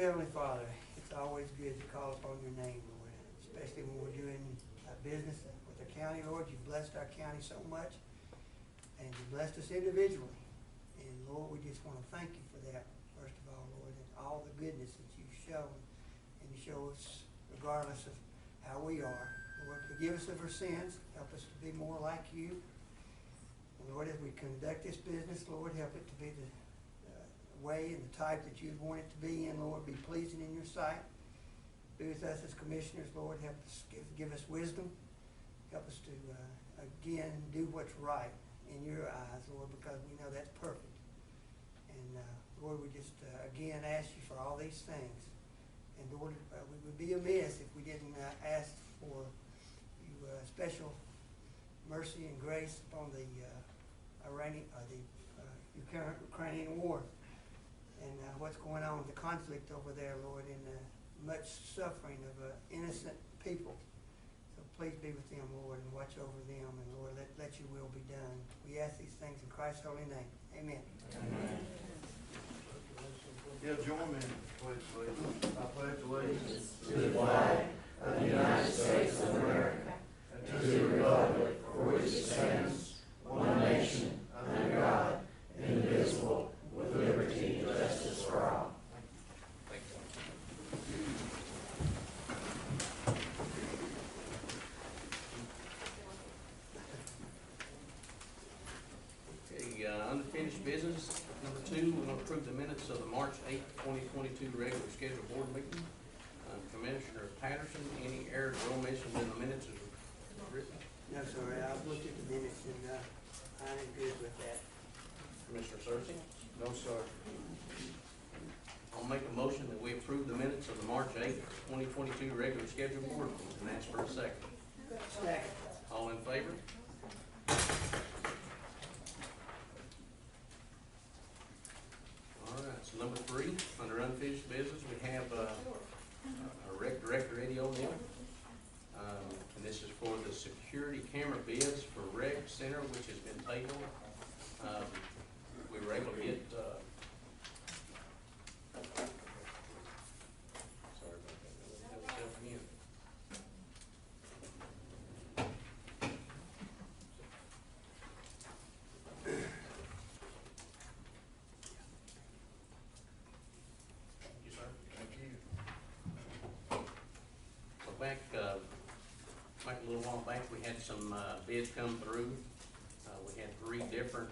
Heavenly Father, it's always good to call upon your name, Lord, especially when we're doing business with the county, Lord. You've blessed our county so much, and you've blessed us individually. And Lord, we just want to thank you for that, first of all, Lord, and all the goodness that you've shown, and you show us regardless of how we are. Lord, forgive us of our sins, help us to be more like you. And Lord, as we conduct this business, Lord, help it to be the way and the type that you'd want it to be in, Lord, be pleasing in your sight. Be with us as commissioners, Lord. Help us, give us wisdom. Help us to, again, do what's right in your eyes, Lord, because we know that's perfect. And, Lord, we just, again, ask you for all these things. And, Lord, we would be amiss if we didn't ask for you special mercy and grace upon the Ukrainian war. And what's going on with the conflict over there, Lord, and much suffering of innocent people. So please be with them, Lord, and watch over them. And Lord, let your will be done. We ask these things in Christ's holy name. Amen. Amen. Yeah, join me in the pledge, please. I pledge allegiance to the flag of the United States of America and to the republic for which it stands, one nation, under God, indivisible, with liberty and justice for all. Okay, unfinished business. Number 2, we're going to approve the minutes of the March 8th, 2022 regular scheduled board meeting. Commissioner Patterson, any errors or omissions in the minutes is written? No, sir. I've looked at the minutes and I'm good with that. Commissioner Searcy? No, sir. I'll make a motion that we approve the minutes of the March 8th, 2022 regular scheduled board meeting and ask for a second. Second. All in favor? All right, so number 3, under unfinished business, we have our rec director, Eddie O'Neill. And this is for the security camera bids for Rec Center, which has been tabled. We were able to get, sorry about that, let me have myself again. Thank you, sir. Thank you. So back a little while back, we had some bids come through. We had 3 different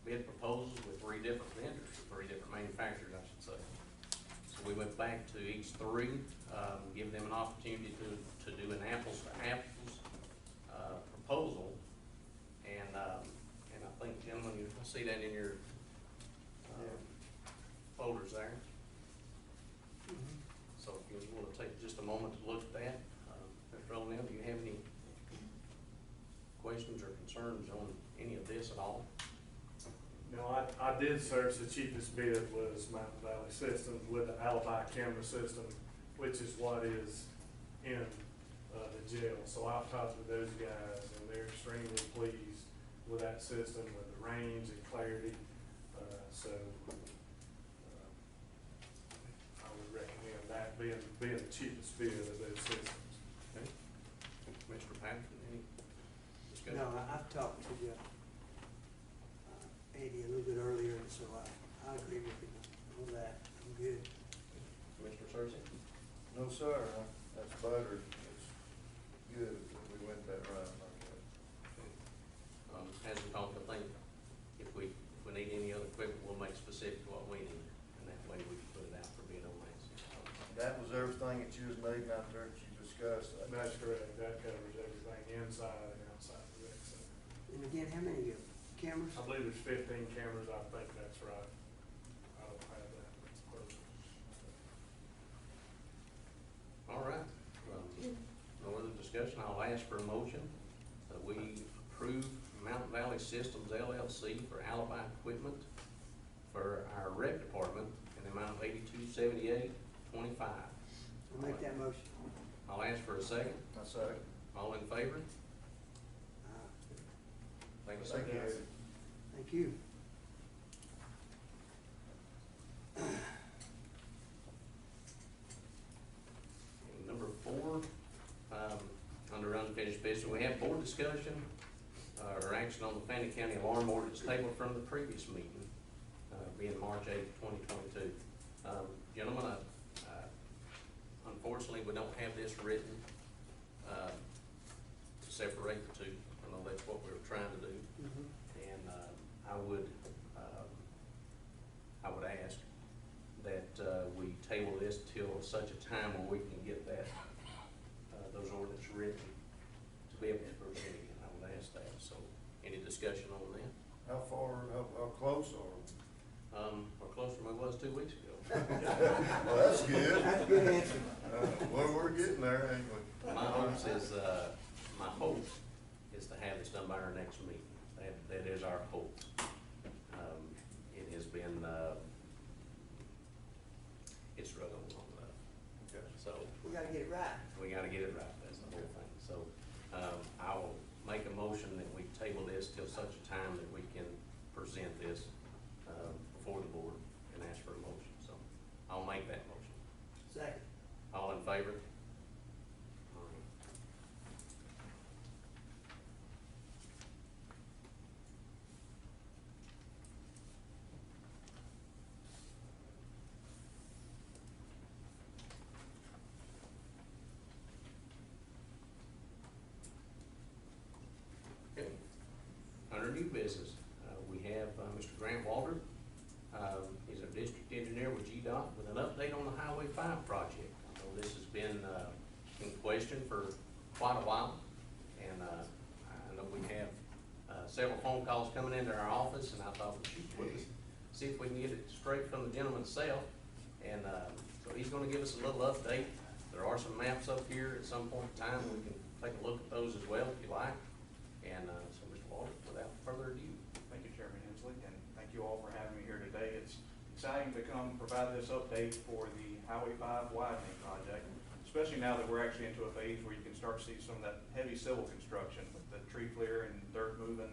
bid proposals with 3 different vendors, 3 different manufacturers, I should say. So we went back to each 3, give them an opportunity to do an apples to apples proposal. And I think, gentlemen, you see that in your folders there. So if you want to take just a moment to look at that, Mr. O'Neill, do you have any questions or concerns on any of this at all? No, I did search. The cheapest bid was Mountain Valley Systems with the alibi camera system, which is what is in the jail. So I've talked with those guys, and they're extremely pleased with that system, with the range and clarity. I would recommend that being the cheapest bid of those systems. Okay. Mr. Patterson, any discussion? No, I've talked to Eddie a little bit earlier, and so I agree with him on that. I'm good. Mr. Searcy? No, sir. That's better. It's good if we went that route like that. As we talked, I think if we need any other equipment, we'll make specific what we need, and that way we can put it out for bid on that. That was everything that you was needing out there that you discussed. That's correct. That covers everything inside and outside the rec center. And again, how many cameras? I believe there's 15 cameras. I think that's right. I don't have that person. All right. No other discussion. I'll ask for a motion that we approve Mountain Valley Systems LLC for alibi equipment for our rec department in the amount of $8278.25. I'll make that motion. I'll ask for a second. I second. All in favor? Thank you, sir. Thank you. Thank you. we have board discussion, or action on the Fannin County alarm ordinance tabled from the previous meeting, being March 8th, 2022. Gentlemen, unfortunately, we don't have this written, to separate the two. I know that's what we were trying to do. And, I would ask that, we table this till such a time where we can get that, those ordinance written to be able to present it. I would ask that. So, any discussion on that? How far, how close are we? We're closer than we was 2 weeks ago. Well, that's good. That's a good answer. Well, we're getting there, ain't we? My hopes is, my hope is to have this done by our next meeting. That is our hope. It has been, it's struggled long enough. Okay. So, We gotta get it right. we gotta get it right, that's the whole thing. So, I will make a motion that we table this till such a time that we can present this, before the board and ask for a motion. So, I'll make that motion. Second. All in favor? All right. Okay. Under new business, we have Mr. Grant Walter. He's our district engineer with GDOT with an update on the Highway 5 project. I know this has been in question for quite a while, and I know we have several phone calls coming into our office, and I thought we'd see if we can get it straight from the gentleman himself. And so he's gonna give us a little update. There are some maps up here at some point in time. We can take a look at those as well if you like. And so, Mr. Walter, without further ado. Thank you, Chairman Hensley, and thank you all for having me here today. It's exciting to come provide this update for the Highway 5 widening project, especially now that we're actually into a phase where you can start to see some of that heavy civil construction with the tree clear and dirt moving.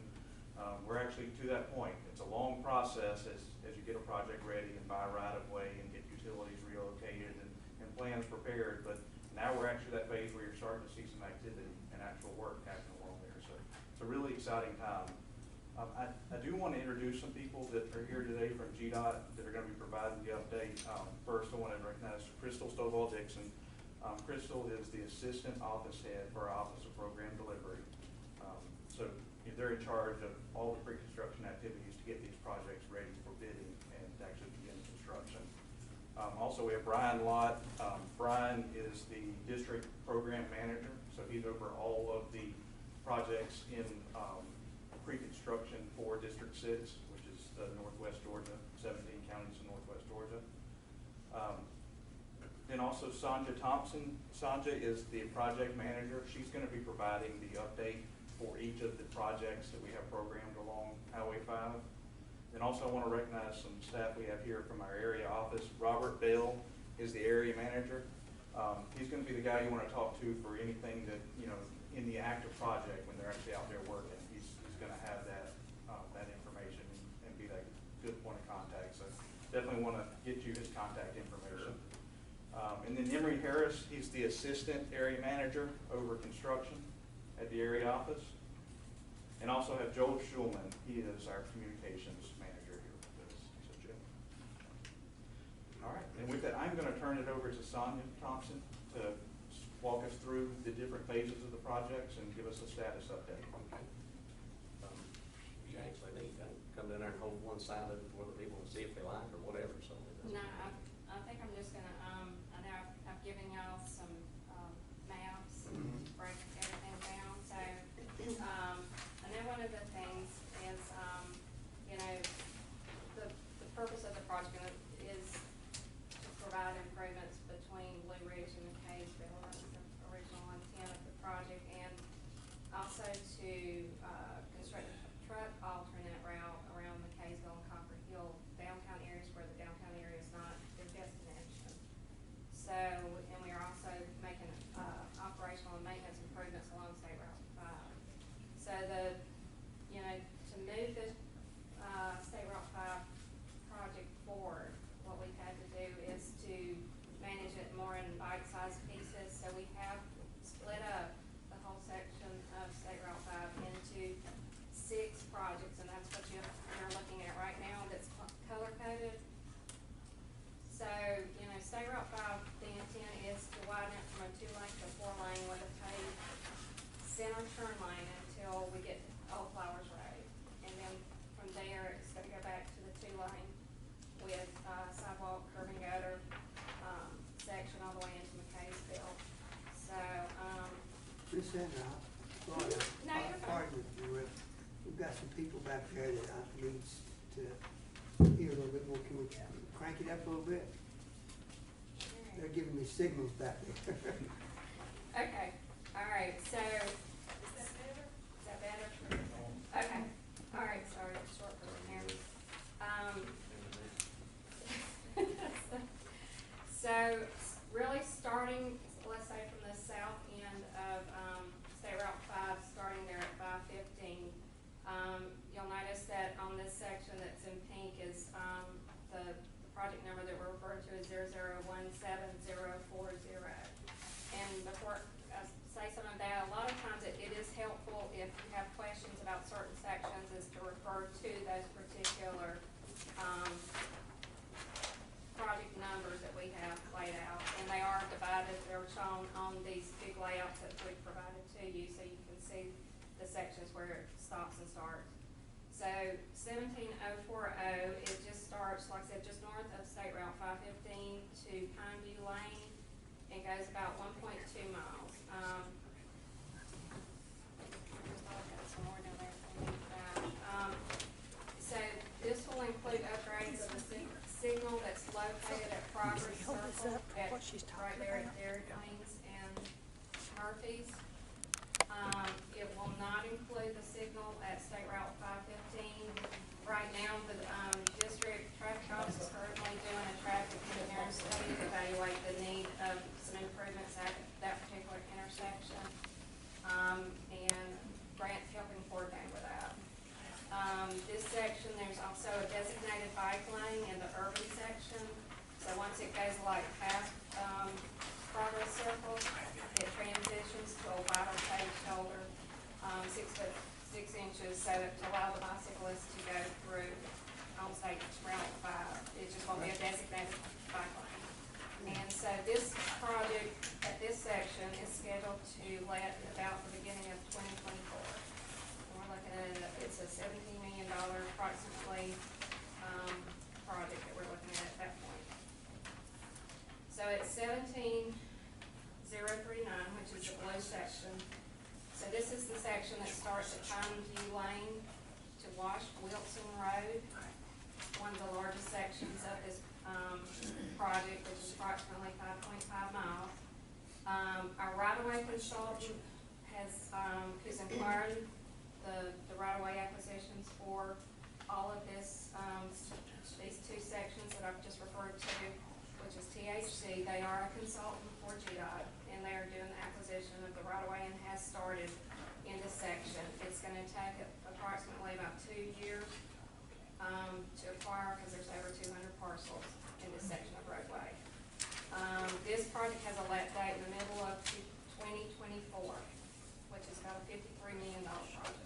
We're actually to that point. It's a long process as you get a project ready and buy right of way and get utilities relocated and plans prepared. But now we're actually at that phase where you're starting to see some activity and actual work happening along there. So it's a really exciting time. I do want to introduce some people that are here today from GDOT that are going to be providing the update. First, I want to recognize Crystal Stovall-Dixon. Crystal is the Assistant Office Head for our Office of Program Delivery. So they're in charge of all the pre-construction activities to get these projects ready for bidding and to actually begin construction. Also, we have Brian Lott. Brian is the District Program Manager, so he's over all of the projects in pre-construction for District 6, which is Northwest Georgia, 17 counties in Northwest Georgia. Then also Sanja Thompson. Sanja is the project manager. She's going to be providing the update for each of the projects that we have programmed along Highway 5. Then also I want to recognize some staff we have here from our area office. Robert Bell is the area manager. He's going to be the guy you want to talk to for anything that, in the active project when they're actually out there working. He's going to have that information and be that good point of contact. So definitely want to get you his contact information. And then Emery Harris, he's the assistant area manager over construction at the area office. And also have Joel Schulman, he is our communications manager here with us. So Joe. All right, and with that, I'm going to turn it over to Sonia Thompson to walk us through the different phases of the projects and give us a status update. Okay. You actually need to come down there and hold one side of it for the people to see if they like or whatever, so. No, I think I'm just gonna, I know I've given y'all some, maps and break everything down, so, I know one of the things is, the purpose of the project is to provide improvements between Blue Ridge and McCaysville. That was the original intent of the project, and also to, construct a truck alternate route around McCaysville and Copper Hill, downtown areas where the downtown area is not their destination. So, and we are also making, operational and maintenance improvements along State Route 5. So to move this, State Route 5 project forward, what we've had to do is to manage it more in bite-sized pieces. So we have split up the whole section of projects, and that's what you're looking at right now, that's color coded. So, State Route 5, the intent is to widen it from a 2-lane to a 4-lane with a paved center turn lane until we get to Old Flowers Road. And then from there, it's gonna go back to the 2-lane with, sidewalk, curb and gutter, section all the way into McKaysville. So, Miss Anna, sorry, No, you're fine. pardon me, we've got some people back there that needs to hear a little bit more. Can we crank it up a little bit? They're giving me signals back there. okay, all right, so. Is that better? Okay, all right, sorry, short version here. So, really starting, let's say from the south end of, State Route 5, starting there at 515, you'll notice that on this section that's in pink is, the project number that we're referring to is 0017-040. And before I say some of that, a lot of times it is helpful if you have questions about certain sections is to refer to those particular, project numbers that we have laid out. And they are divided, they're shown on these big layouts that we've provided to you, so you can see the sections where it stops and starts. So 17040, it just starts, like I said, just north of State Route 515 to Pineview Lane. It goes about 1.2 miles. So this will include upgrades of the signal that's located at Progress Circle at, right there at Dairy Queens and Murphy's. It will not include the signal at State Route 515. Right now, the district traffic office is currently doing a traffic engineering study to evaluate the need of some improvements at that particular intersection. And Grant's helping coordinate with that. This section, there's also a designated bike lane in the urban section. So once it goes like past Progress Circle, it transitions to a wider paved shoulder, 6 foot 6 inches, so to allow the bicyclists to go through on State Route 5. It just won't be a designated bike lane. And so this project at this section is scheduled to let about the beginning of 2024. And we're looking at, it's a $17 million approximately project that we're looking at that point. So it's 17039, which is the blue section. So this is the section that starts at Pineview Lane to Wash Wilson Road, one of the largest sections of this project, which is approximately 5.5 miles. Our right-of-way consultant has, who's inquired the right-of-way acquisitions for all of this, these two sections that I've just referred to, which is THC. They are a consultant for GDOT, and they are doing the acquisition of the right-of-way and has started in this section. It's gonna take approximately about 2 years to acquire, because there's over 200 parcels in this section of roadway. This project has a let date in the middle of 2024, which is about a $53 million project.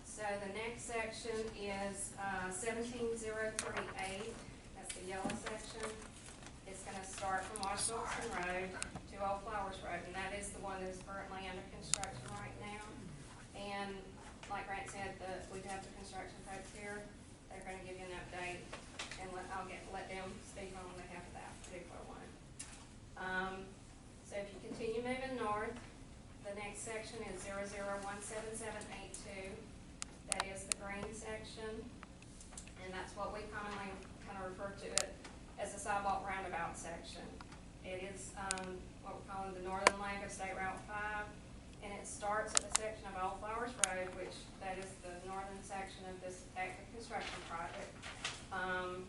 So the next section is 17038. That's the yellow section. It's gonna start from Washington Road to Old Flowers Road, and that is the one that is currently under construction right now. And like Grant said, we'd have the construction folks here. They're gonna give you an update, and I'll let them speak on behalf of that particular one. So if you continue moving north, the next section is 00017782. That is the green section, and that's what we commonly kind of refer to it as the Sidewalk Roundabout section. It is what we're calling the northern leg of State Route 5, and it starts at the section of Old Flowers Road, which that is the northern section of this active construction project, and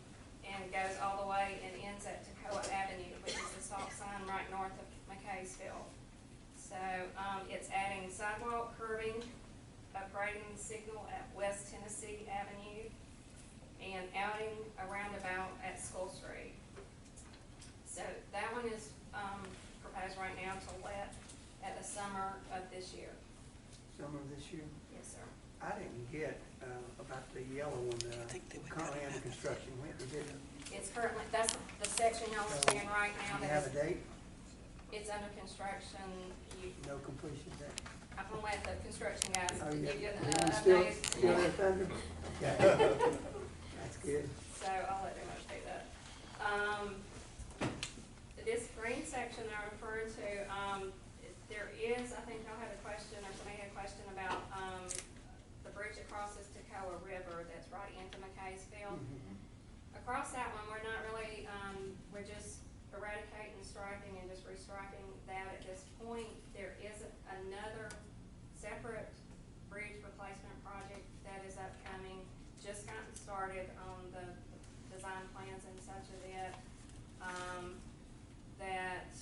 goes all the way and ends at Toccoa Avenue, which is the stop sign right north of McKaysville. So it's adding sidewalk curbing, upgrading the signal at West Tennessee Avenue, and adding a roundabout at School Street. So that one is proposed right now to let at the summer of this year. Summer of this year? Yes, sir. I didn't get, about the yellow one, currently under construction. When is it? It's currently, that's the section y'all are seeing right now. Do you that have a is- date? It's under construction. No completion date? I'm gonna let the construction guys Oh, give yeah. you an Everyone's still update. there, Thunder? Okay. That's good. So I'll let them do that. This green section I'm referring to, there is, I think y'all had a question, or somebody had a question about, the bridge that crosses Toccoa River that's right into McKaysville. Across that one, we're not really, we're just eradicating, striping, and just restriping that at this point. There is another separate bridge replacement project that is upcoming, just gotten started on the design plans and such of it. That,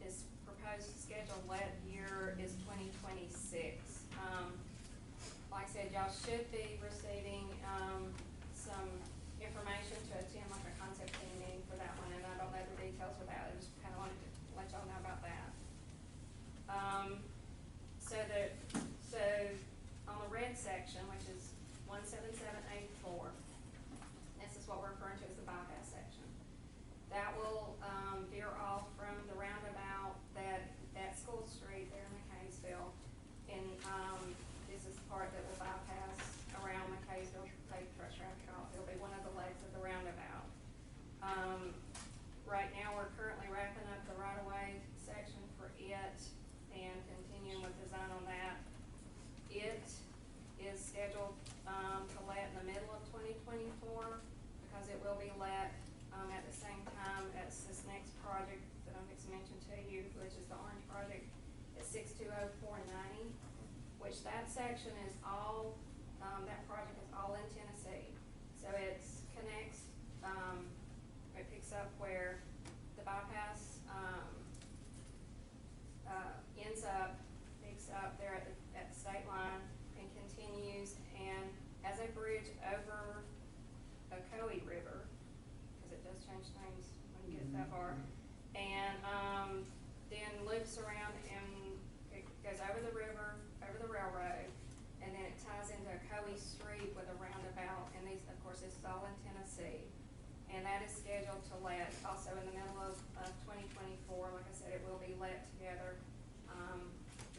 is proposed scheduled let year is 2026. Like I said, y'all should be receiving, some information to attend like a concept team meeting for that one, and I don't know the details of that, I just kinda wanted to let y'all know about that. So on the red section, which is 17784, this is what we're referring to as the bypass section. That will, veer off from the roundabout that School Street there in McKaysville. And, this is the part that will bypass around McKaysville, take truck traffic off. It'll be one of the legs of the roundabout. Right now, we're currently wrapping up the right-of-way section for it and continuing with design on that. It is scheduled, to let in the middle of 2024, because it will be let, at the same time as this next project that I'm going to mention to you, which is the Orange Project at 620490, which that section is all, that project is all in Tennessee. So it connects, it picks up where the bypass, ends up, picks up there at the state line and continues, and as a bridge over Ocoee River, because it does change names when you get that far, and then loops around and it goes over the river, over the railroad, and then it ties into Ocoee Street with a roundabout, and these, of course, this is all in Tennessee. And that is scheduled to let also in the middle of 2024. Like I said, it will be let together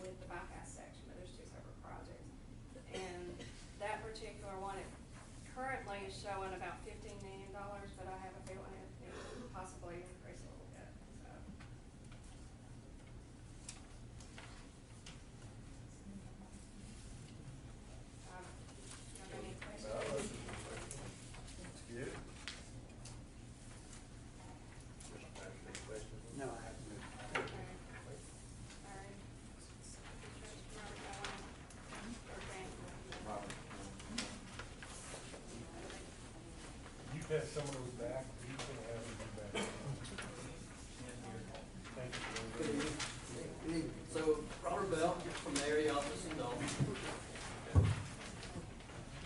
with the bypass section, but there's two separate projects. And that particular one, it currently is showing about $15 million, but I have a feeling it will possibly increase a little bit. So. You have any questions? That's good. No, I haven't. You pass some of those back, you can have them back. Thank you. So, Robert Bell from the area office in Dalton.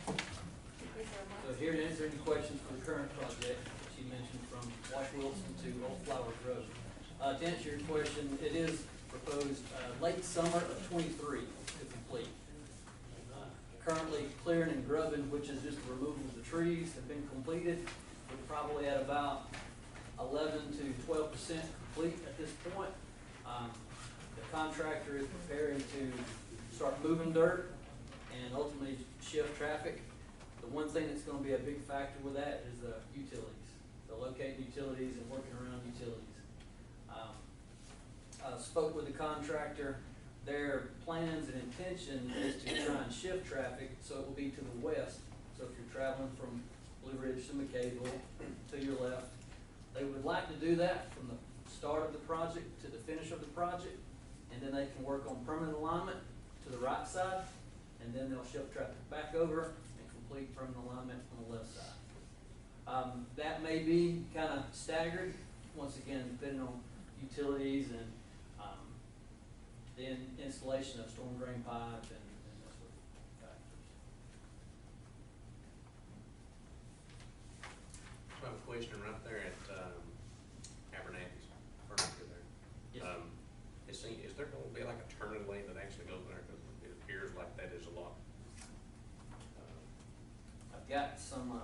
So here to answer any questions for the current project, that you mentioned from Wash Wilson to Old Flowers Road. To answer your question, it is proposed late summer of '23 to complete. Currently clearing and grubbing, which is just the removal of the trees, have been completed. We're probably at about 11 to 12% complete at this point. The contractor is preparing to start moving dirt and ultimately shift traffic. The one thing that's going to be a big factor with that is the utilities. So locating utilities and working around utilities. I spoke with the contractor. Their plans and intention is to try and shift traffic so it will be to the west. So if you're traveling from Blue Ridge to McCaysville to your left, they would like to do that from the start of the project to the finish of the project, and then they can work on permanent alignment to the right side, and then they'll shift traffic back over and complete permanent alignment on the left side. That may be kind of staggered, once again, depending on utilities and the installation of storm drain pipe and that sort of factors. So I have a question right there at Abernathy's furniture there. Yes. Is there going to be like a turning lane that actually goes there? Because it appears like got some,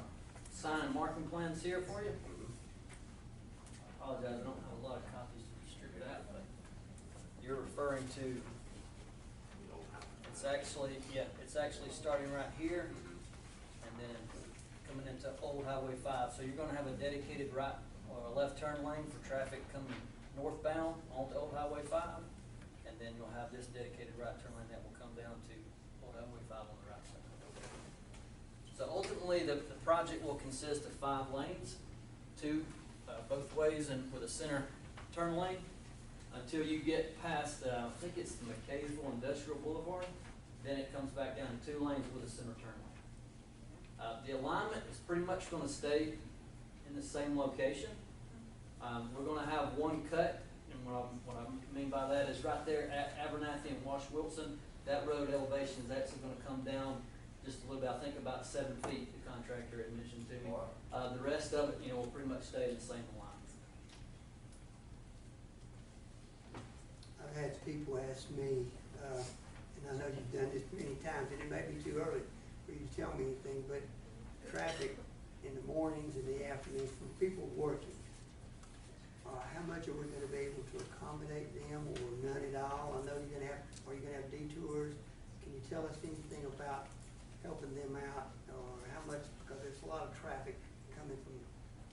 sign and marking plans here for you. I apologize, I don't have a lot of copies to distribute out, but you're referring to, it's actually starting right here and then coming into Old Highway 5. So you're gonna have a dedicated right or a left turn lane for traffic coming northbound onto Old Highway 5. And then you'll have this dedicated right turn lane that will come down to Old Highway 5 on the right side. So ultimately, the project will consist of 5 lanes, 2 both ways and with a center turn lane until you get past, I think it's the McCaysville Industrial Boulevard. Then it comes back down to 2 lanes with a center turn lane. The alignment is pretty much going to stay in the same location. We're going to have one cut, and what I mean by that is right there at Abernathy and Wash Wilson, that road elevation is actually going to come down just a little bit, I think about 7 feet, the contractor had mentioned to me. The rest of it, will pretty much stay in the same alignment. I've had people ask me, and I know you've done this many times, and it may be too early for you to tell me anything, but traffic in the mornings and the afternoons from people working, how much are we gonna be able to accommodate them, or none at all? I know are you gonna have detours? Can you tell us anything about helping them out, or how much, because there's a lot of traffic coming from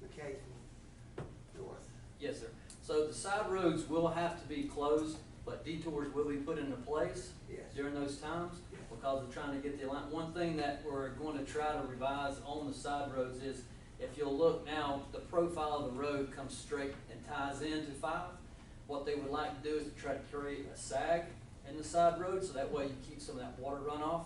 McCaysville north. Yes, sir. So the side roads will have to be closed, but detours will be put into place Yes. during those times Yes. because we're trying to get the alignment. One thing that we're going to try to revise on the side roads is, if you'll look now, the profile of the road comes straight and ties into 5. What they would like to do is to try to create a sag in the side road, so that way you keep some of that water runoff,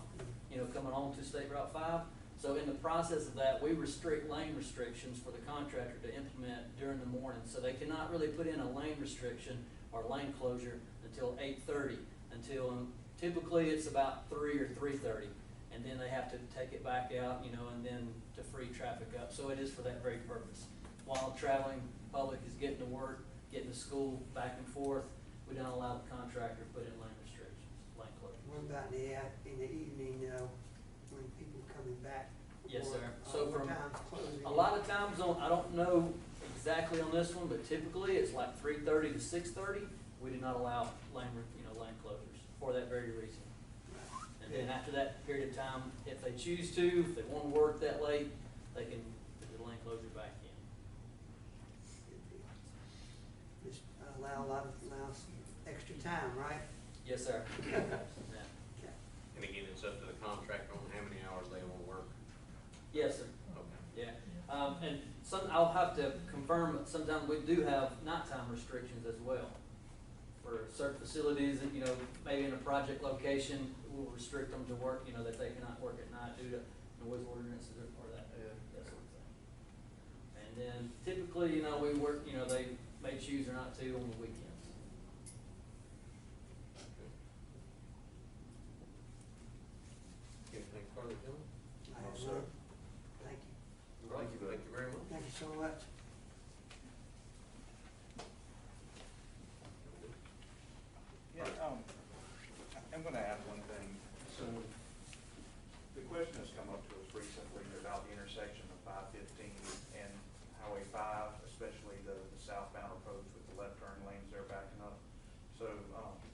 coming on to State Route 5. So in the process of that, we restrict lane restrictions for the contractor to implement during the morning. So they cannot really put in a lane restriction or lane closure until 8:30, until typically it's about 3 or 3:30. And then they have to take it back out, and then to free traffic up. So it is for that very purpose. While traveling public is getting to work, getting to school, back and forth, we don't allow the contractor to put in lane restrictions, lane closures. What about in the evening, when people coming back? Yes, or, sir. So what from time's closing? a lot of times I don't know exactly on this one, but typically it's like 3:30 to 6:30. We do not allow lane closures for that very reason. And then after that period of time, if they choose to, if they want to work that late, they can put the lane closure back in. Just allow some extra time, right? Yes, sir. Yeah. Okay. And again, it's up to the contractor on how many hours they want to work. Yes, sir. Okay. Yeah. And I'll have to confirm, sometimes we do have nighttime restrictions as well. For certain facilities that, maybe in a project location, we'll restrict them to work, that they cannot work at night due to noise ordinances or that sort of thing. And then typically, we work, they may choose or not to on the weekends. Anything further, gentlemen? I have sir. none. Thank you. Thank you very much. Thank you so much. Yeah, I'm gonna add one thing. So, the question has come up to us recently about the intersection of 515 and Highway 5, especially the southbound approach with the left turn lanes there backing up. So,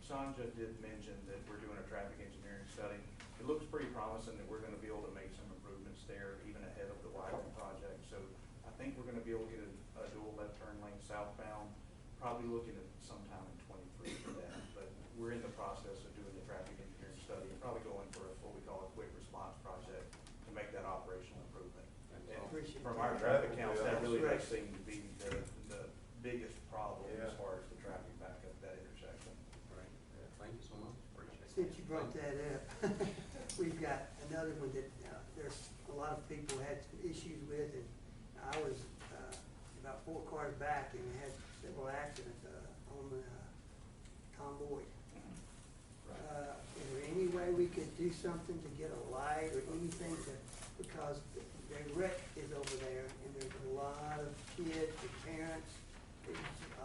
Sanja did mention that we're doing a traffic engineering study. It looks pretty promising that we're gonna be able to make some improvements there, even ahead of the Widening project. So, I think we're gonna be able to get a dual left turn lane southbound, probably looking at sometime in 23 for that. But we're in the process of doing the traffic engineering study, and probably going for what we call a quick response project to make that operational improvement. And Appreciate from that. our traffic counts, that really Right. does seem to be the biggest problem as Yeah. far as the traffic back up that intersection. Great. Thank you so much. Appreciate it. Since you brought that up, we've got another one that there's a lot of people had some issues with, and I was about 4 cars back and had several accidents on Tom Boyd. Is there any way we could do something to get a light or anything because the wreck is over there and there's a lot of kids and parents, there's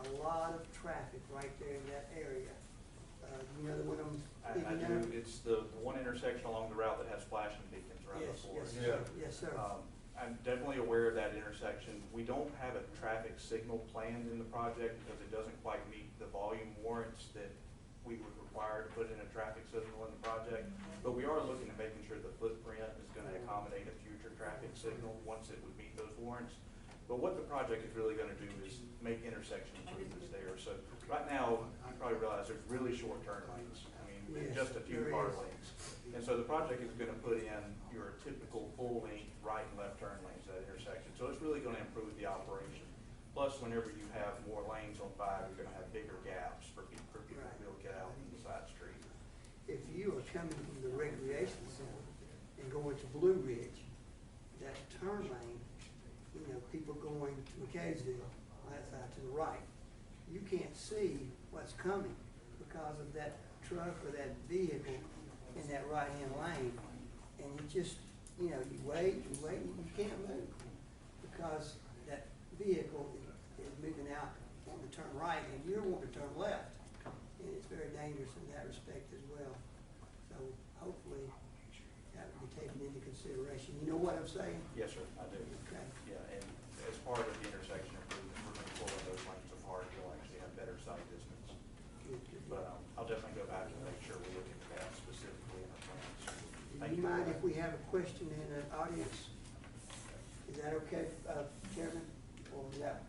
a lot of traffic right there in that area. You know the one I do, it's the one intersection along the route that has flashing beacons around the Yes, fork. yes, Yeah. yes, sir. I'm definitely aware of that intersection. We don't have a traffic signal planned in the project because it doesn't quite meet the volume warrants that we would require to put in a traffic signal in the project. But we are looking at making sure the footprint is gonna accommodate a future traffic signal once it would meet those warrants. But what the project is really gonna do is make intersection improvements there. So right now, you probably realize there's really short turn lanes. I mean, Yes, just a few there car is. lanes. And so the project is gonna put in your typical full-length right and left turn lanes at that intersection. So it's really gonna improve the operation. Plus, whenever you have more lanes on 5, you're gonna have bigger gaps for people to be able to get out on the side street. If you are coming from the recreation center and going to Blue Ridge, that turn lane, you know, people going to McKaysville, that's out to the right, you can't see what's coming because of that truck or that vehicle in that right-hand lane. And you just, you know, you wait, and you can't move because that vehicle is moving out, wanting to turn right, and you're wanting to turn left. And it's very dangerous in that respect as well. So hopefully that will be taken into consideration. You know what I'm saying? Yes, sir, I do. Okay. Yeah, and as part of the intersection improvement, we're gonna pull in those lanes apart, you'll actually have better sight distance. Good, good. But, I'll definitely go back and make sure we look into that specifically in our plans. Thank Do you mind if we have a question in the audience? Is that okay, Chairman? Or is that,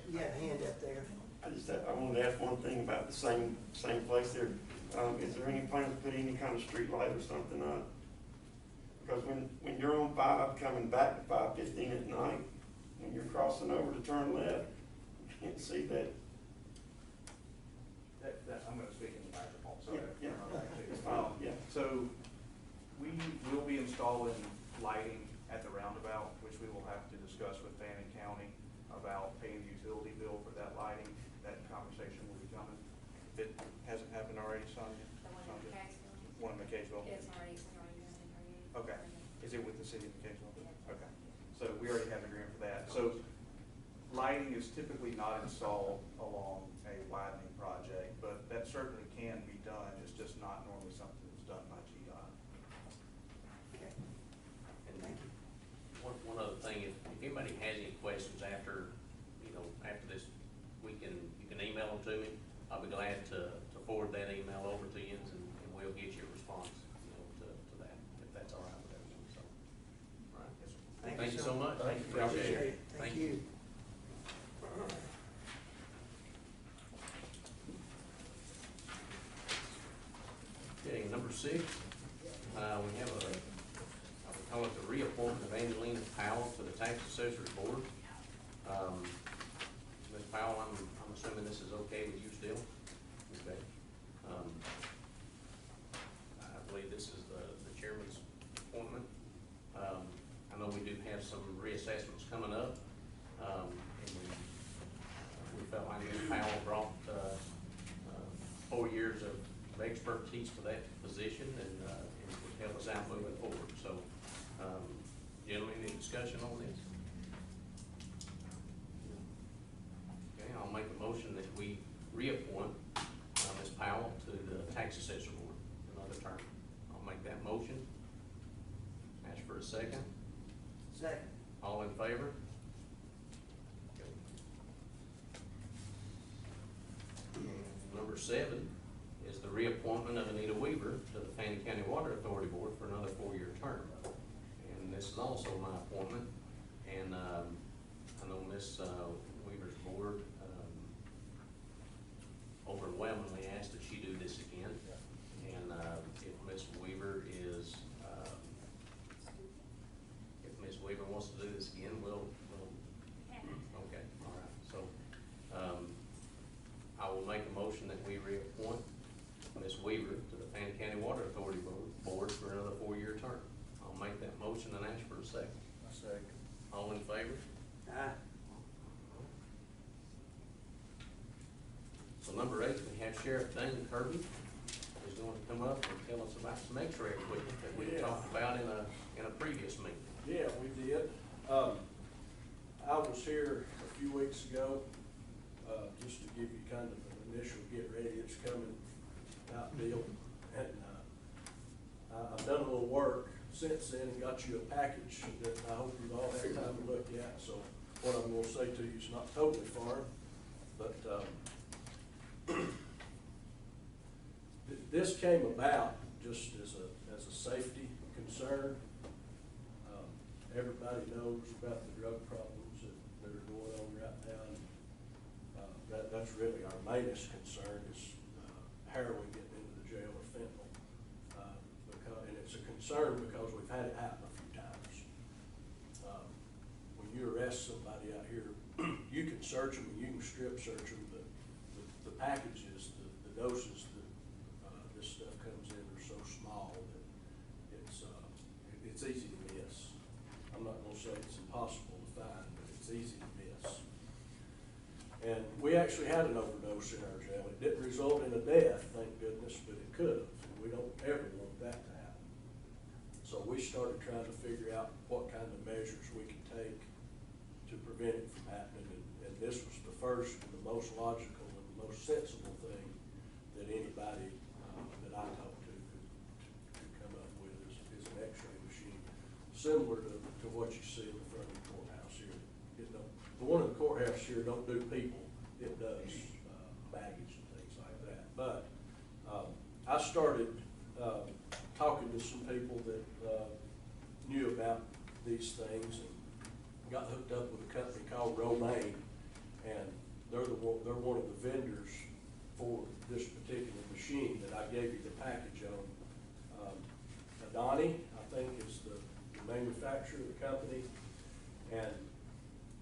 you got a hand up there? I wanted to ask one thing about the same place there. Is there any plan to put any kind of street light or something up? Because when you're on 5 coming back to 515 at night, when you're crossing over to turn left, you can't see that. I'm gonna speak in the microphone, so. Yeah, it's fine, yeah. So, we will be installing lighting at the roundabout, which we will have to discuss with Fannin County about paying the utility bill for that lighting. That conversation will be coming. If it hasn't happened already, Sonia? The one in Sonia? McKaysville. One in McKaysville? It's already done. Okay. Is it with the city of McKaysville? Yeah. Okay. So we already have an agreement for that. So lighting is typically not installed along a widening project, but that certainly can be done. It's just not normally something that's done by GDOT. Okay. And Thank you. one other thing, if anybody has any questions after, you know, after this, you can email them to me. I'll be glad to forward that email over to you and we'll get your response, you know, to that, if that's all right with everyone, so. All right. Yes, sir. Thank you so much. Thank you. Appreciate it. Thank you. Okay, number 6, we have I would call it the reappointment of Angelina Powell to the Tax Assessors Board. Ms. Powell, I'm assuming this is okay with you still? Okay. I believe this is the chairman's appointment. I know we do have some reassessments coming up, and we felt like Ms. Powell brought 4 years of expertise to that position and would help us out moving forward. So, gentlemen, any discussion on this? Okay, I'll make a motion that we reappoint Ms. Powell to the Tax Assessor Board for another term. I'll make that motion. Ask for a second. Second. All in favor? Number 7 is the reappointment of Anita Weaver to the Fannin County Water Authority Board for another 4-year term. And this is also my appointment, and I know Ms. Weaver's board overwhelmingly asked that she do this again. And if Ms. Weaver is, if Ms. Weaver wants to do this again, we'll okay, all right. So I will make a motion that we reappoint Ms. Weaver to the Fannin County Water Authority Board for another 4-year term. I'll make that motion and ask for a second. Second. All in favor? Aye. So number 8, we have Sheriff Dan Kirby, who's going to come up and tell us about some X-ray equipment that we talked about in a previous meeting. Yeah, we did. I was here a few weeks ago, just to give you kind of an initial get ready, it's coming out deal. And, I've done a little work since then and got you a package that I hope you've all had time to look at. So what I'm gonna say to you is not totally foreign, but, this came about just as a safety concern. Everybody knows about the drug problems that are going on right now. And, that's really our mainest concern is heroin getting into the jail or fentanyl. And it's a concern because we've had it happen a few times. When you arrest somebody out here, you can search them and you can strip search them, but the packages, the doses that this stuff comes in are so small that it's easy to miss. I'm not gonna say it's impossible to find, but it's easy to miss. And we actually had an overdose in our jail. It didn't result in a death, thank goodness, but it could have. And we don't ever want that to happen. So we started trying to figure out what kind of measures we could take to prevent it from happening. And this was the first and the most logical and the most sensible thing that anybody that I talked to could come up with is an x-ray machine, similar to what you see in the front of the courthouse here. The one in the courthouse here don't do people, it does baggage and things like that. But I started talking to some people that knew about these things and got hooked up with a company called Romaine, and they're one of the vendors for this particular machine that I gave you the package on. Adani, I think, is the manufacturer of the company, and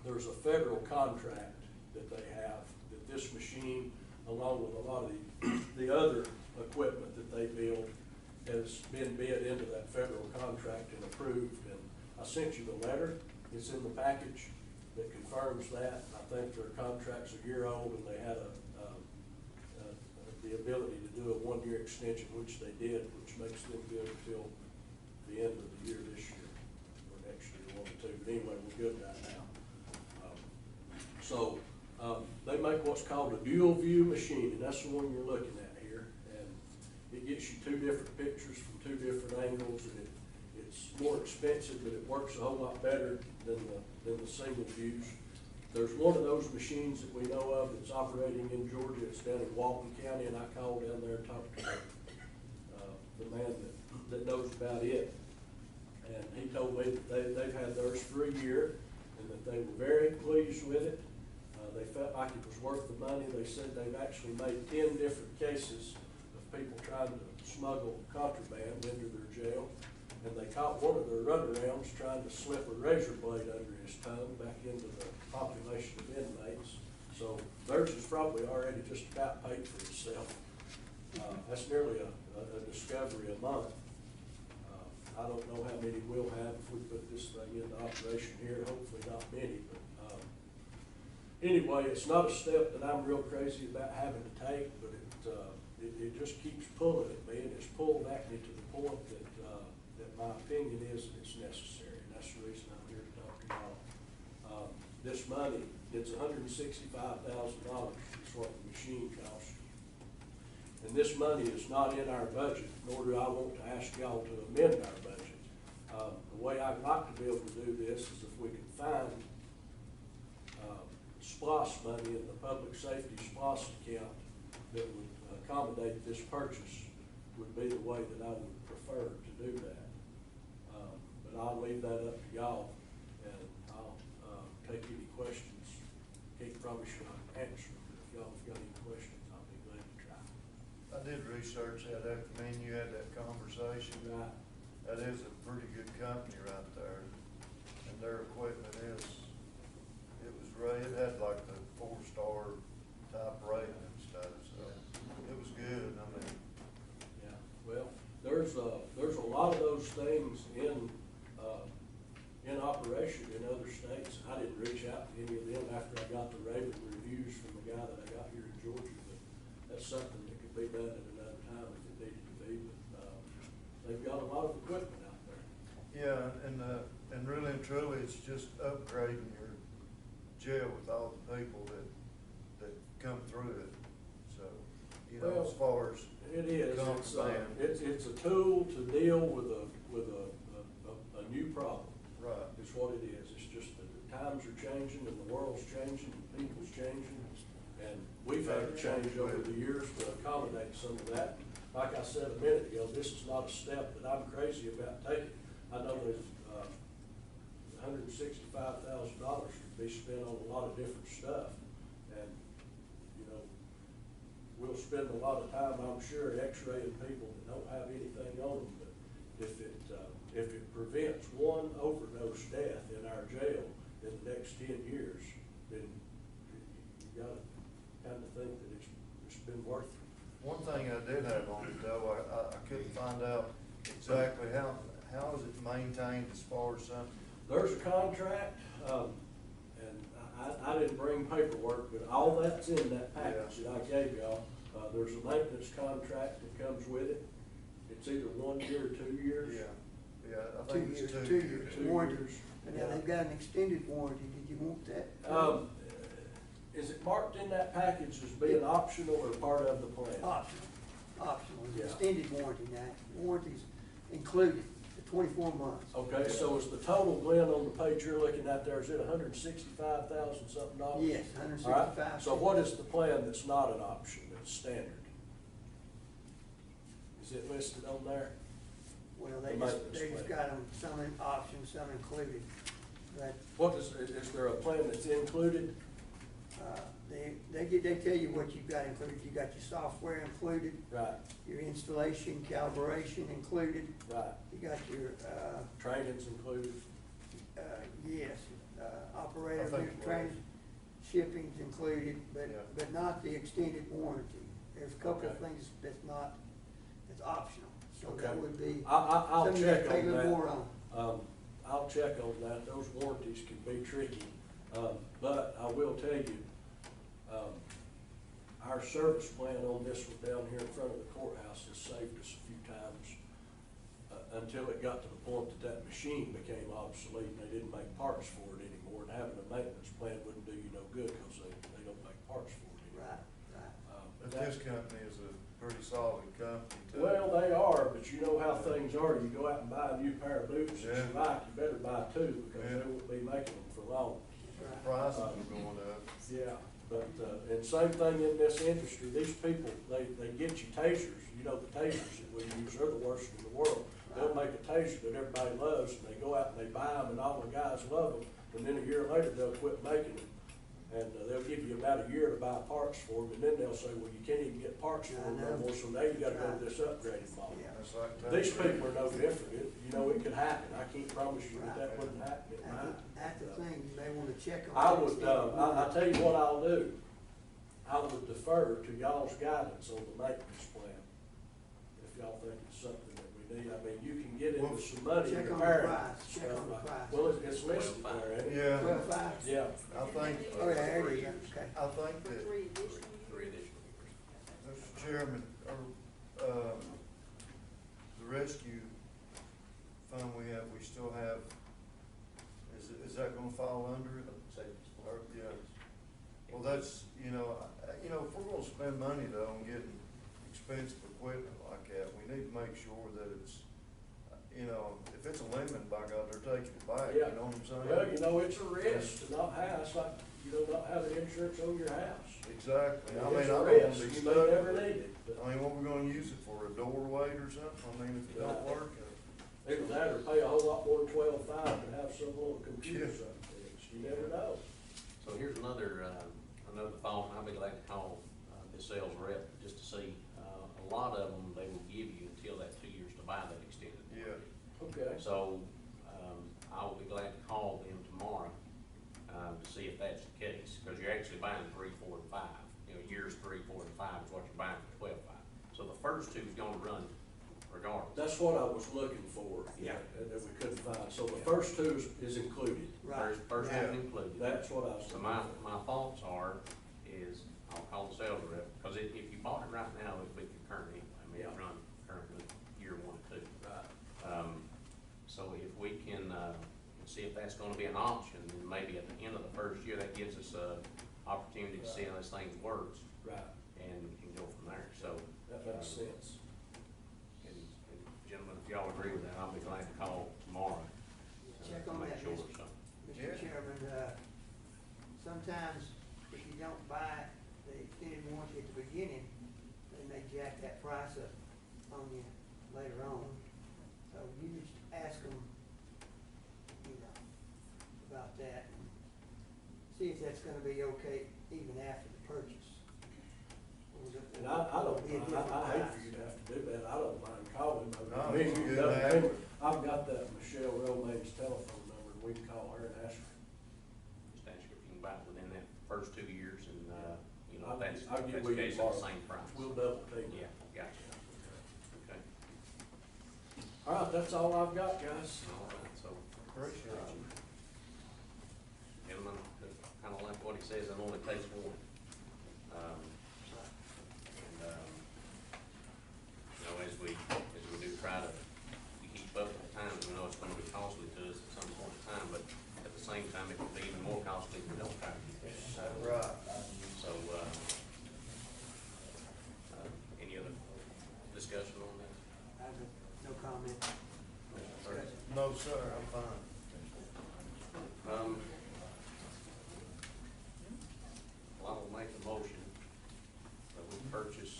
there's a federal contract that they have that this machine, along with a lot of the other equipment that they build, has been bid into that federal contract and approved. And I sent you the letter. It's in the package that confirms that. I think their contract's a year old, and they had the ability to do a one-year extension, which they did, which makes them good until the end of the year this year, or next year, one or two. But anyway, we're good right now. They make what's called a dual view machine, and that's the one you're looking at here. And it gets you two different pictures from two different angles, and it's more expensive, but it works a whole lot better than the single views. There's one of those machines that we know of that's operating in Georgia. It's down in Walton County, and I called down there and talked to the man that knows about it. And he told me that they've had theirs for a year and that they were very pleased with it. They felt like it was worth the money. They said they've actually made 10 different cases of people trying to smuggle contraband into their jail. And they caught one of their runarounds trying to slip a razor blade under his tongue back into the population of inmates. So theirs is probably already just about paid for itself. That's nearly a discovery a month. I don't know how many we'll have if we put this thing into operation here. Hopefully not many, but anyway, it's not a step that I'm real crazy about having to take, but it just keeps pulling at me, and it's pulled at me to the point that my opinion is that it's necessary, and that's the reason I'm here to talk to y'all. This money, it's $165,000 is what the machine costs. And this money is not in our budget, nor do I want to ask y'all to amend our budget. The way I'd like to be able to do this is if we could find SPLOS money in the public safety SPLOS account that would accommodate this purchase would be the way that I would prefer to do that. But I'll leave that up to y'all, and I'll take any questions. Can't promise you I'll answer, but if y'all have got any questions, I'll be glad to try. I did research that after me and you had that conversation. Right. That is a pretty good company right there, and their equipment it was rated, it had like the 4-star type rating and stuff, so it was good. I mean, yeah. Well, there's a lot of those things in operation in other states. I didn't reach out to any of them after I got the raving reviews from the guy that I got here in Georgia, but that's something that could be done at another time if it needed to be. But they've got a lot of equipment out there. yeah, and really and truly, it's just upgrading your jail with all the people that come through it. So far as, It is, Contraband. it's a tool to deal with a new problem. right, It's what it is. It's just that the times are changing and the world's changing and people's changing. And we've had to change over the years to accommodate some of that. Like I said a minute ago, this is not a step that I'm crazy about taking. I know there's $165,000 to be spent on a lot of different stuff. And, you know, we'll spend a lot of time, I'm sure, x-raying people that don't have anything on them. But if it prevents one overdose death in our jail in the next 10 years, then you gotta kind of think that it's been worth it. one thing I did have on it though, I couldn't find out exactly how is it maintained as far as something? There's a contract, and I didn't bring paperwork, but all that's in that package that I gave y'all. There's a maintenance contract that comes with it. It's either 1 year or 2 years. Yeah, I 2 think it's years, 2 2 years. years 2 warranty. years. And now they've got an extended warranty. Did you want that? Is it marked in that package as being optional or part of the plan? Optional, Yeah. extended warranty now. Warranty's included, the 24 months. Okay, so is the total, Glenn, on the page you're looking at there, is it $165,000 something dollars? Yes, All right, 165. so what is the plan that's not an option, that's standard? Is it listed on there? Well, the they maintenance just plan? got them, some in options, some included. But, What is there a plan that's included? they tell you what you've got included. You got your software included, Right, your installation, calibration included. right. You got your, Training's included? yes, I operator, think it was. training, shipping's included, Yeah. but not the extended warranty. There's a couple of Okay. things that's optional. So that Okay. would be I'll something you check have to pay a on little that. more on. I'll check on that. Those warranties can be tricky. But I will tell you, our service plan on this one down here in front of the courthouse has saved us a few times, until it got to the point that machine became obsolete and they didn't make parts for it anymore. And having a maintenance plan wouldn't do you no good because they don't make parts for it anymore. Right. But this company is a pretty solid company too. Well, they are, but you know how things are. You go out and buy a new pair of boots that you Yeah. like, you better buy two because Yeah. they won't be making them for long. Right. Prices are going up. Yeah, but, and same thing in this industry, these people, they get you tasers, you know, the tasers that we use are the worst in the world. They'll make a taser that everybody loves, and they go out and they buy them, and all the guys love them, and then a year later, they'll quit making them. And they'll give you about a year to buy parts for them, and then they'll say, well, you can't even get parts for them no more, so now you gotta go to this upgraded model. Yeah. That's like These people are no different, you know, it could happen, I can't promise you that wouldn't happen, it might. That's the thing, you may wanna check on. I that would, extended I'll warranty. tell you what I'll do. I would defer to y'all's guidance on the maintenance plan. If y'all think it's something that we need, I mean, you can get into some money Check on the repairing price, check stuff on the like- price. Well, it's listed there, ain't it? Yeah, 12.5? Yeah, I think, Oh, yeah, there you go, okay. I think For that, 3 additional years. 3 additional years. Mr. Chairman, the rescue fund we still have, is that gonna fall under it? Or, yeah. Well, that's, if we're gonna spend money though on getting expensive equipment like that, we need to make sure that it's, if it's a lemon, by God, they're taking it back, you Yeah. know what I'm saying? well, you know, it's a risk to not have, it's like, not having insurance on your house. Exactly, I mean, It's I a don't wanna risk, be you stuck may with never it. need it, but I mean, what we gonna use it for, a doorway or something? I mean, if it don't work, either that or pay a whole lot more than $12.5 to have some little computer Yeah. something fixed, you never know. So here's another thought, and I'll be glad to call this sales rep just to see, a lot of them, they will give you until that 2 years to buy that extended warranty. Okay. So, I'll be glad to call them tomorrow, to see if that's the case, because you're actually buying 3, 4, and 5. Years 3, 4, and 5 is what you're buying for 12.5. So the first two is gonna run regardless. That's what I was looking for. Yeah. That we couldn't find. So the first two is included. Right. First Yeah. one included. That's what I was So looking my for. thoughts is, I'll call the sales rep, because if you bought it right now, it'd be concurrent anyway. I mean, it Yeah. run current with year 1 and 2. Right. So if we can, see if that's gonna be an option, then maybe at the end of the first year, that gives us a opportunity to see how this thing works, Right. and we can go from there. So, price up on you later on. So you just ask them, you know, about that. And see if that's gonna be okay even after the purchase. Or is it- And I don't, be a different I hate for price? you to have to do that, I don't mind calling, but No, me, it's you good got to the have number. it. I've got that Michelle Romaine's telephone number, and we can call her and ask her. Just ask if you can buy it within that first 2 years and, you know, I'll- that's, I'll that's get the with you case, it's the tomorrow. same price. We'll double take Yeah, it. gotcha. Okay. All right, that's all I've got, guys. All right, so, Appreciate you. gentlemen, kind of like what he says, it only takes one. And, you know, as we do try to keep up with the times, we know it's gonna be costly to us at some point in time, but at the same time, it can be even more costly if we don't try to keep up. Right. So, any other discussion on that? I have no comment. No, sir, I'm fine. Well, I will make a motion that we purchase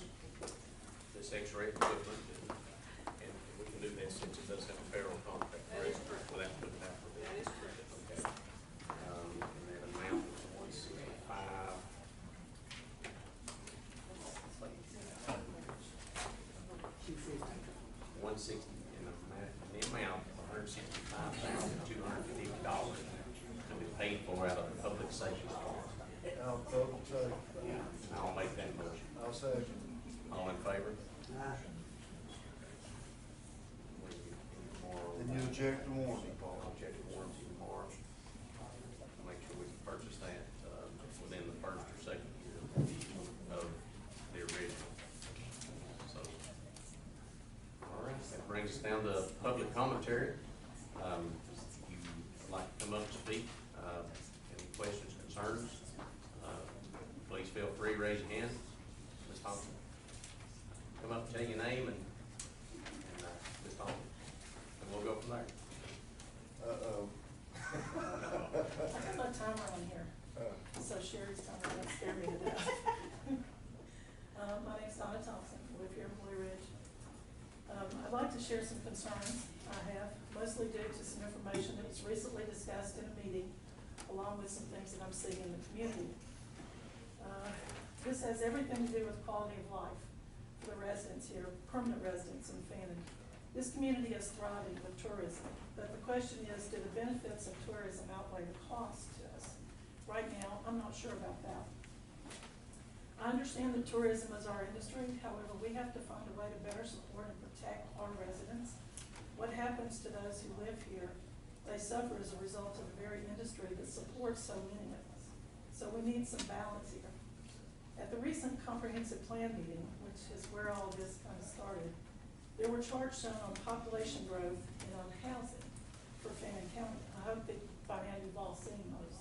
this X-ray equipment, and we can do that since it does have a federal contract, correct? Without putting it out for bid. That is correct. Okay. And that amount is 165. 250. 160, in the amount of $165,250 to be paid for out of the public safety fund. I'll double check. I'll make that motion. I'll second. All in favor? Aye. And you'll check the warranty I'll part. check the warranty tomorrow. Make sure we can purchase that, within the first or second year of the original. So, all right, that brings us down to public commentary. If you'd like to come up and speak, any questions, concerns, please feel free, raise your hand. Ms. Thompson. Come up, tell your name and Ms. Thompson, and we'll go from there. Uh-oh. I got my timer on here, so Sherry's timer won't scare me to death. My name's Donna Thompson, I live here in Blue Ridge. I'd like to share some concerns I have, mostly due to some information that was recently discussed in a meeting, along with some things that I'm seeing in the community. This has everything to do with quality of life for the residents here, permanent residents in Fannin. This community is thriving with tourism, but the question is, do the benefits of tourism outweigh the cost to us? Right now, I'm not sure about that. I understand that tourism is our industry, however, we have to find a way to better support and protect our residents. What happens to those who live here? They suffer as a result of the very industry that supports so many of us. So we need some balance here. At the recent comprehensive plan meeting, which is where all this kind of started, there were charts shown on population growth and on housing for Fannin County. I hope that by now you've all seen those.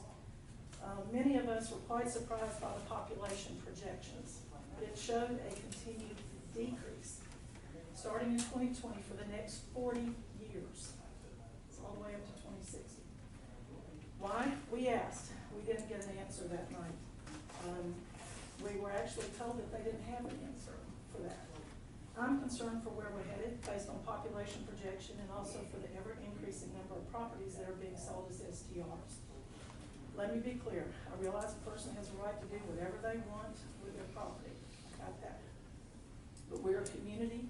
Many of us were quite surprised by the population projections. It showed a continued decrease, starting in 2020 for the next 40 years. It's all the way up to 2060. Why? We asked. We didn't get an answer that night. We were actually told that they didn't have an answer for that. I'm concerned for where we're headed based on population projection and also for the ever-increasing number of properties that are being sold as STRs. Let me be clear. I realize a person has a right to do whatever they want with their property. I got that. But we're a community,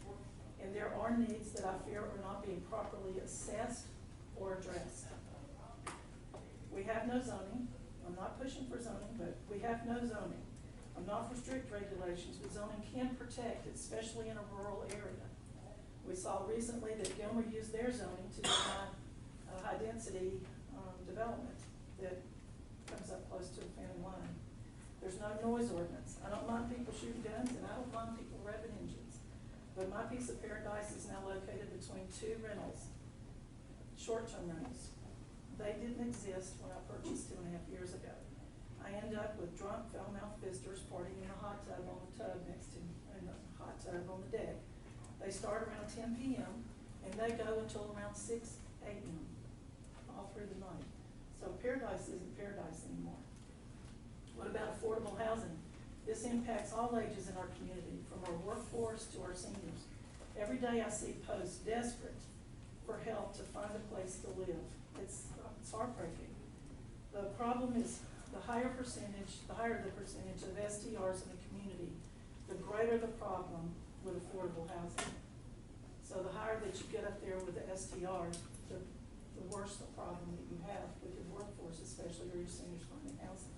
and there are needs that I fear are not being properly assessed or addressed. We have no zoning. I'm not pushing for zoning, but we have no zoning. I'm not for strict regulations, but zoning can protect, especially in a rural area. We saw recently that Gilmer used their zoning to deny high-density development that comes up close to the Fannin line. There's no noise ordinance. I don't mind people shooting guns, and I don't mind people revving engines. But my piece of paradise is now located between two rentals, short-term rentals. They didn't exist when I purchased 2.5 years ago. I end up with drunk, foul-mouthed visitors partying in a hot tub on the tub next to, in the hot tub on the deck. They start around 10 p.m. and they go until around 6 a.m. all through the night. So paradise isn't paradise anymore. What about affordable housing? This impacts all ages in our community, from our workforce to our seniors. Every day I see posts desperate for help to find a place to live. It's heartbreaking. The problem is the higher the percentage of STRs in the community, the greater the problem with affordable housing. So the higher that you get up there with the STRs, the worse the problem that you have with your workforce, especially or your seniors finding housing.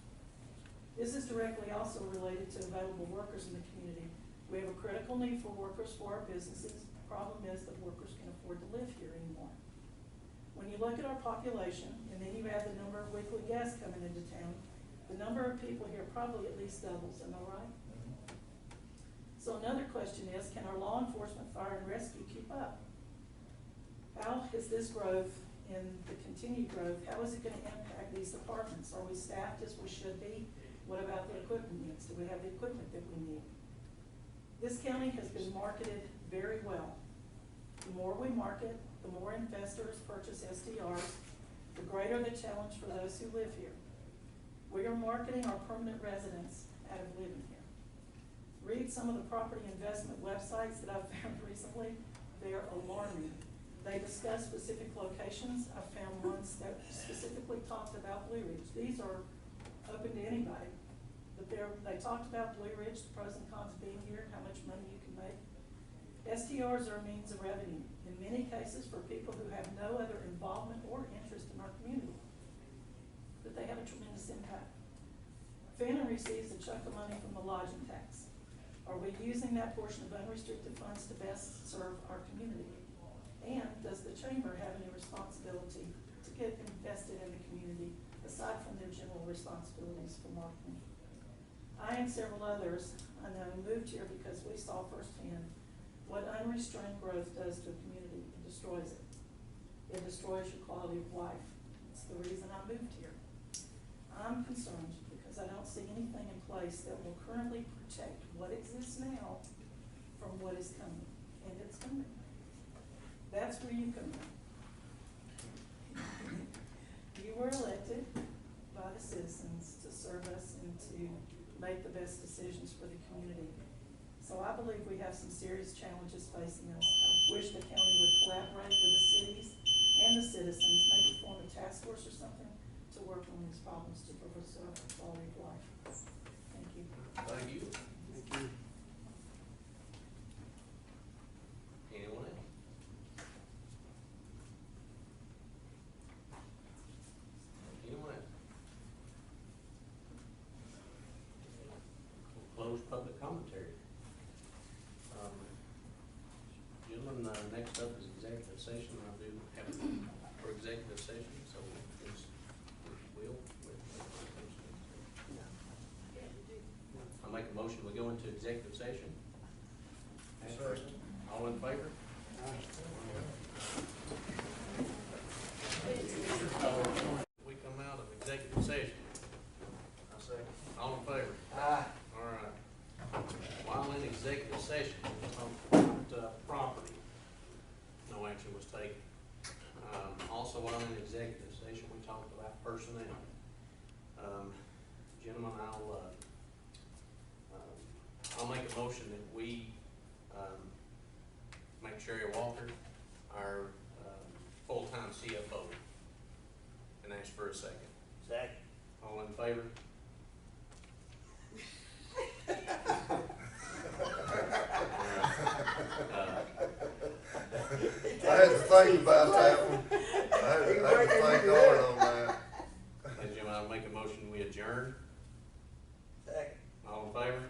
This is directly also related to available workers in the community. We have a critical need for workers for our businesses. The problem is that workers can't afford to live here anymore. When you look at our population, and then you add the number of weekly guests coming into town, the number of people here probably at least doubles, am I right? So another question is, can our law enforcement, fire, and rescue keep up? How is this growth and the continued growth, how is it gonna impact these departments? Are we staffed as we should be? What about the equipment needs? Do we have the equipment that we need? This county has been marketed very well. The more we market, the more investors purchase STRs, the greater the challenge for those who live here. We are marketing our permanent residents out of living here. Read some of the property investment websites that I've found recently. They're alarming. They discuss specific locations. I found ones that specifically talked about Blue Ridge. These are open to anybody. But they talked about Blue Ridge, the pros and cons of being here, how much money you can make. STRs are a means of revenue, in many cases for people who have no other involvement or interest in our community. But they have a tremendous impact. Fannin receives a chunk of money from the lodging tax. Are we using that portion of unrestricted funds to best serve our community? And does the chamber have any responsibility to get invested in the community aside from their general responsibilities for marketing? I and several others I know moved here because we saw firsthand what unrestrained growth does to a community. It destroys it. It destroys your quality of life. It's the reason I moved here. I'm concerned because I don't see anything in place that will currently protect what exists now from what is coming. And it's coming. That's where you come in. You were elected by the citizens to serve us and to make the best decisions for the community. So I believe we have some serious challenges facing us. I wish the county would collaborate with the cities and the citizens, maybe form a task force or something to work on these problems to preserve quality of life. Thank you. Thank you. Thank you. Anyone else? Anyone else? We'll close public commentary. Gentlemen, next up is executive session. I do have for executive session, so it's Will. I'll make a motion, we go into executive session. First. All in favor? We come out of executive session. I second. All in favor? Aye. All right. While in executive session, we talked about property. No action was taken. Also, while in executive session, we talked about personnel. Gentlemen, I'll make a motion that we make Sherry Walker our full-time CFO and ask for a second. Second. All in favor? I had to think about that one. I had to think hard on that. Ladies and gentlemen, I'll make a motion, we adjourn. Second. All in favor?